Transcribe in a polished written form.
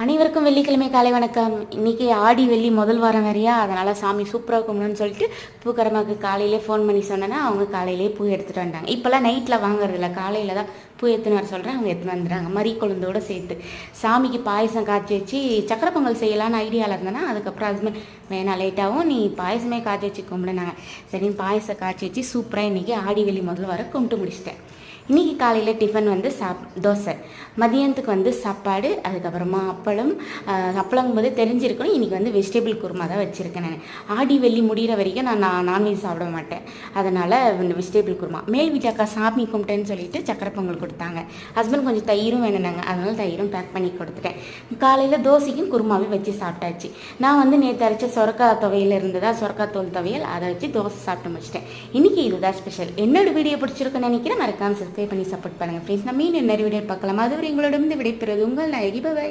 அனைவருக்கும் வெள்ளிக்கிழமை காலை வணக்கம். இன்றைக்கி ஆடி வெள்ளி முதல் வாரம் வேறையா, அதனால் சாமி சூப்பராக கும்பிடணும்னு சொல்லிட்டு பூக்கரமாக்கு காலையிலே ஃபோன் பண்ணி சொன்னேன்னா அவங்க காலையிலே பூ எடுத்துகிட்டு வந்தாங்க. இப்போல்லாம் நைட்டில் வாங்குறதில்ல, காலையில் தான் பூ எடுத்துன்னு வர சொல்கிறேன். அவங்க எடுத்துன்னு வந்துடுறாங்க மரி கொழுந்தோடு சேர்த்து. சாமிக்கு பாயசம் காய்ச்சி வச்சு சக்கரை பொங்கல் செய்யலான்னு ஐடியாவில் இருந்தேன்னா அதுக்கப்புறம் ஹஸ்பண்ட் வேணாம் லேட்டாகவும் நீ பாயசமே காய்ச்சி வச்சு கும்பிடுனாங்க. சரின்னு பாயசம் காய்ச்சி வச்சு சூப்பராக இன்றைக்கி ஆடி வெள்ளி முதல் வாரம் கும்பிட்டு முடிச்சிட்டேன். இன்றைக்கி காலையில் டிஃபன் வந்து தோசை, மதியானத்துக்கு வந்து சாப்பாடு, அதுக்கப்புறமா அப்பளங்கும் போது தெரிஞ்சிருக்கணும். இன்றைக்கி வந்து வெஜிடபிள் குருமா தான் வச்சுருக்கேன். நான் ஆடி வெள்ளி முடிகிற வரைக்கும் நான் நான்வெஜ் சாப்பிட மாட்டேன். அதனால் வெஜிடபிள் குருமா. மேல் வீட்டாக்கா சாமி கும்பிட்டேன்னு சொல்லிட்டு சக்கரை பொங்கல் கொடுத்தாங்க. ஹஸ்பண்ட் கொஞ்சம் தயிரும் வேணுனாங்க, அதனால் தயிரும் பேக் பண்ணி கொடுத்துட்டேன். காலையில் தோசைக்கும் குருமாவே வச்சு சாப்பிட்டாச்சு. நான் வந்து நேற்று அரைச்ச சொரக்காய் துவையல் இருந்ததா, சொரக்காய் தோல் துவையல், அதை வச்சு தோசை சாப்பிட்டு முடிச்சிட்டேன். இன்றைக்கி இதுதான் ஸ்பெஷல். என்னோட வீடியோ பிடிச்சிருக்குன்னு நினைக்கிறேன். மறக்காம சப்ஸ்கிரைப் பண்ணி சப்போர்ட் பண்ணுங்கள் ஃப்ரெண்ட்ஸ். நம்ம இன்னும் நிறைய வீடியோ பார்க்கலாம். அதுவரை உங்களோட விடைபெறுவது உங்கள் நாயகி. பாய்.